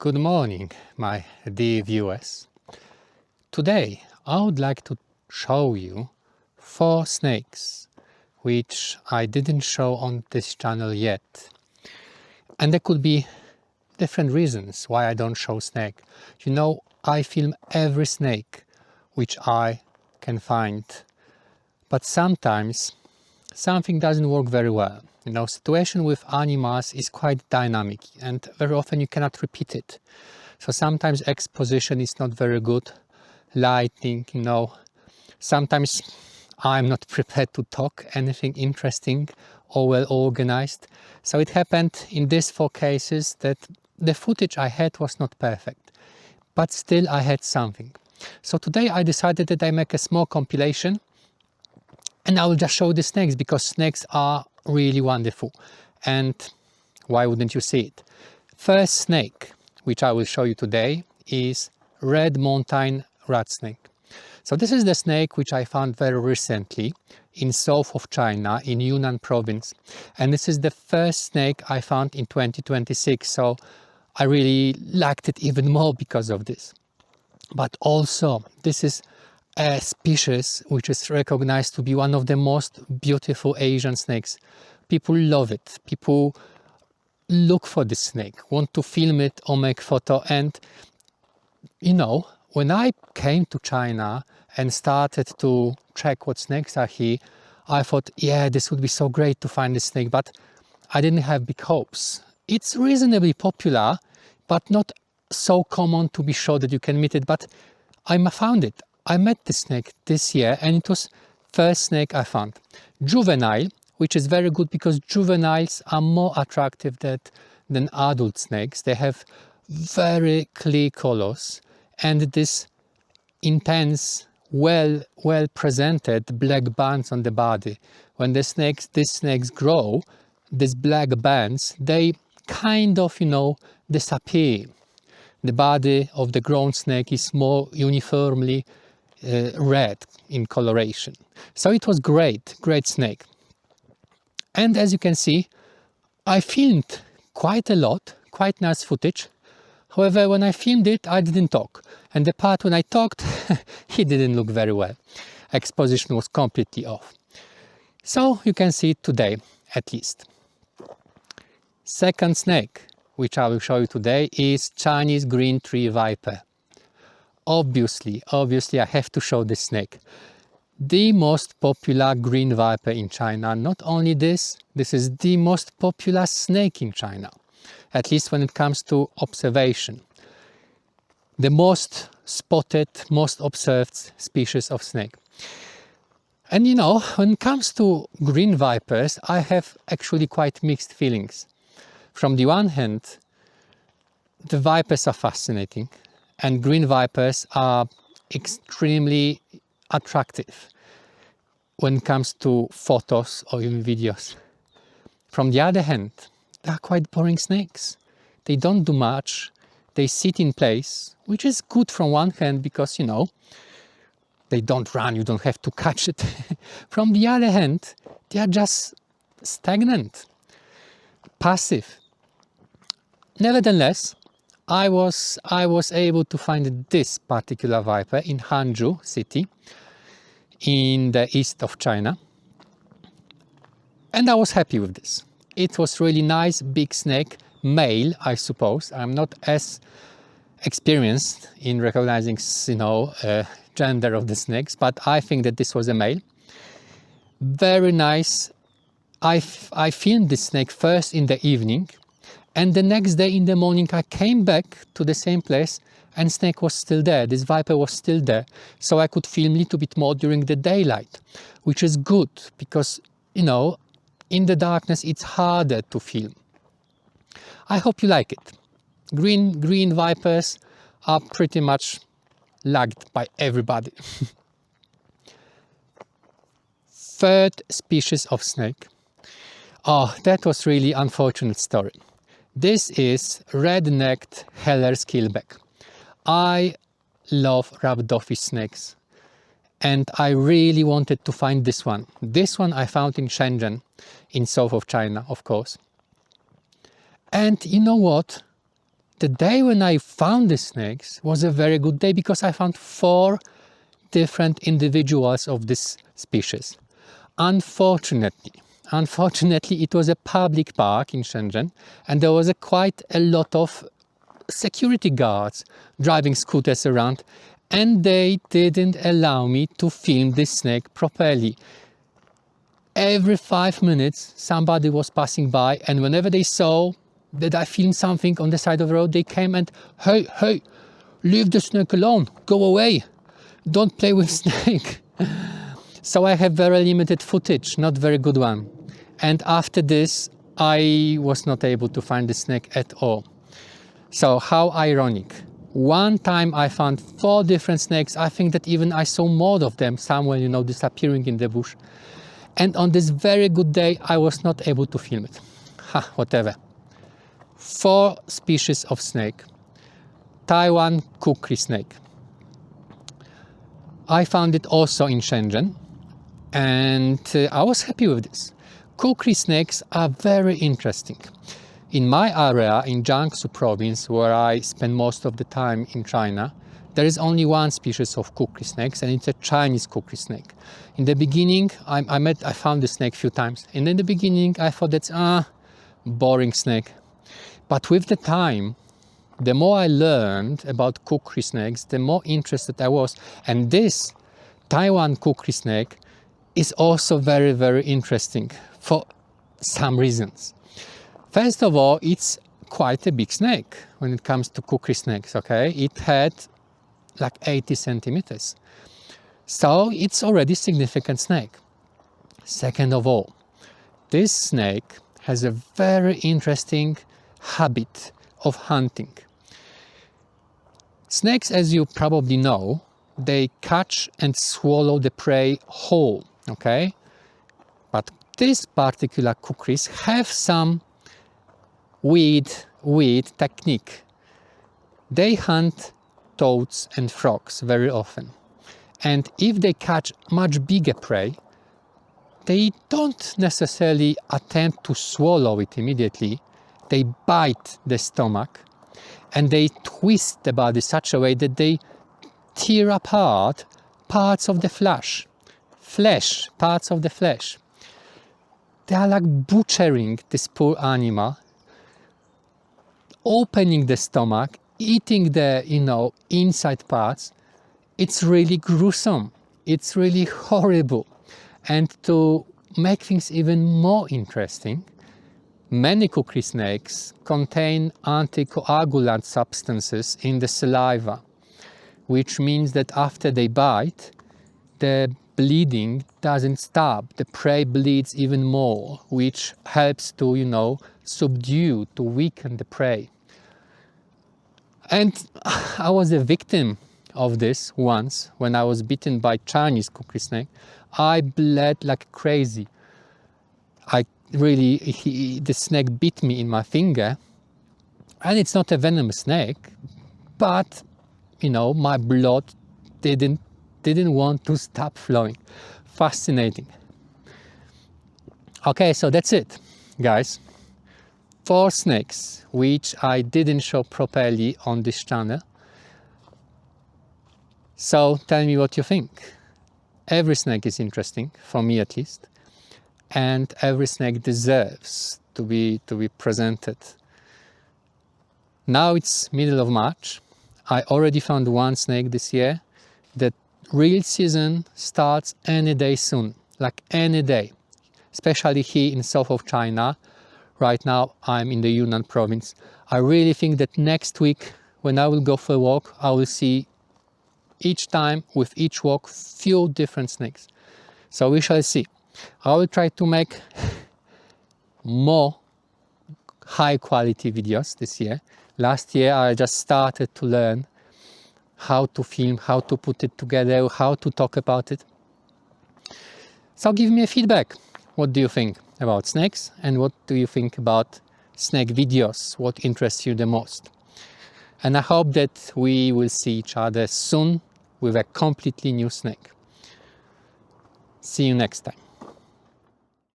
Good morning, my dear viewers. Today I would like to show you 4 snakes which I didn't show on this channel yet. And there could be different reasons why I don't show snake. You know, I film every snake which I can find, but sometimes something doesn't work very well. You know, situation with animals is quite dynamic and very often you cannot repeat it. So sometimes exposition is not very good, lighting, you know, sometimes I'm not prepared to talk anything interesting or well organized. So it happened in these 4 cases that the footage I had was not perfect, but still I had something. So today I decided that I make a small compilation and I will just show the snakes because snakes are really wonderful. And why wouldn't you see it? First snake, which I will show you today, is red mountain rat snake. So this is the snake which I found very recently in south of China, in Yunnan province. And this is the first snake I found in 2026. So I really liked it even more because of this. But also, this is a species which is recognized to be one of the most beautiful Asian snakes. People love it. People look for this snake, want to film it or make photo. And you know, when I came to China and started to check what snakes are here, I thought, yeah, this would be so great to find this snake, but I didn't have big hopes. It's reasonably popular, but not so common to be sure that you can meet it. But I found it. I met this snake this year and it was first snake I found. Juvenile, which is very good because juveniles are more attractive than adult snakes. They have very clear colors and this intense, well presented black bands on the body. When these snakes grow, these black bands, they kind of, you know, disappear. The body of the grown snake is more uniformly red in coloration. So it was great snake. And as you can see, I filmed quite a lot, quite nice footage. However, when I filmed it, I didn't talk. And the part when I talked, he didn't look very well. Exposition was completely off. So you can see it today, at least. Second snake, which I will show you today, is Chinese green tree viper. Obviously, I have to show this snake. The most popular green viper in China. Not only this is the most popular snake in China, at least when it comes to observation. The most spotted, most observed species of snake. And you know, when it comes to green vipers, I have actually quite mixed feelings. From the one hand, the vipers are fascinating and green vipers are extremely attractive when it comes to photos or even videos. From the other hand, they are quite boring snakes. They don't do much. They sit in place, which is good from one hand because, you know, they don't run, you don't have to catch it. From the other hand, they are just stagnant, passive. Nevertheless, I was able to find this particular viper in Hangzhou city, in the east of China. And I was happy with this. It was really nice, big snake, male, I suppose. I'm not as experienced in recognizing, you know, gender of the snakes, but I think that this was a male. Very nice. I filmed this snake first in the evening, and the next day in the morning I came back to the same place and snake was still there. This viper was still there. So I could film a little bit more during the daylight, which is good because, you know, in the darkness it's harder to film. I hope you like it. Green vipers are pretty much liked by everybody. Third species of snake. Oh, that was really unfortunate story. This is red-necked Heller's keelback. I love rhabdofish snakes and I really wanted to find this one. This one I found in Shenzhen, in south of China, of course. And you know what? the day when I found the snakes was a very good day because I found 4 different individuals of this species. Unfortunately, it was a public park in Shenzhen, and there was quite a lot of security guards driving scooters around, and they didn't allow me to film this snake properly. Every 5 minutes somebody was passing by, and whenever they saw that I filmed something on the side of the road, they came and, hey, leave the snake alone, go away, don't play with snake. So I have very limited footage, not very good one. And after this, I was not able to find the snake at all. So how ironic. One time I found 4 different snakes. I think that even I saw more of them somewhere, you know, disappearing in the bush. And on this very good day, I was not able to film it. Whatever. 4 species of snake. Taiwan kukri snake. I found it also in Shenzhen, and I was happy with this. Kukri snakes are very interesting. In my area, in Jiangsu province, where I spend most of the time in China, there is only one species of kukri snakes, and it's a Chinese kukri snake. In the beginning, I found the snake a few times, and in the beginning I thought that's boring snake. But with the time, the more I learned about kukri snakes, the more interested I was. And this Taiwan kukri snake is also very, very interesting for some reasons. First of all, it's quite a big snake when it comes to kukri snakes, okay? It had like 80 centimeters. So it's already a significant snake. Second of all, this snake has a very interesting habit of hunting. Snakes, as you probably know, they catch and swallow the prey whole, okay? But this particular kukris have some weird technique. They hunt toads and frogs very often. And if they catch much bigger prey, they don't necessarily attempt to swallow it immediately. They bite the stomach and they twist the body such a way that they tear apart parts of the parts of the flesh. They are like butchering this poor animal, opening the stomach, eating the, inside parts. It's really gruesome. It's really horrible. And to make things even more interesting, many kukri snakes contain anticoagulant substances in the saliva, which means that after they bite, the bleeding doesn't stop. The prey bleeds even more, which helps to, subdue, to weaken the prey. And I was a victim of this once when I was bitten by Chinese kukri snake. I bled like crazy. The snake bit me in my finger, and it's not a venomous snake, but my blood didn't want to stop flowing. Fascinating. Okay, so that's it, guys. 4 snakes which I didn't show properly on this channel. So tell me what you think. Every snake is interesting, for me at least, and every snake deserves to be presented. Now it's middle of March. I already found 1 snake this year. The real season starts any day soon, like any day, especially here in south of China. Right now I'm in the Yunnan province. I really think that next week when I will go for a walk, I will see each time with each walk few different snakes. So we shall see. I will try to make more high quality videos this year. Last year I just started to learn how to film, how to put it together, how to talk about it. So give me a feedback. What do you think about snakes, and what do you think about snake videos? What interests you the most? And I hope that we will see each other soon with a completely new snake. See you next time.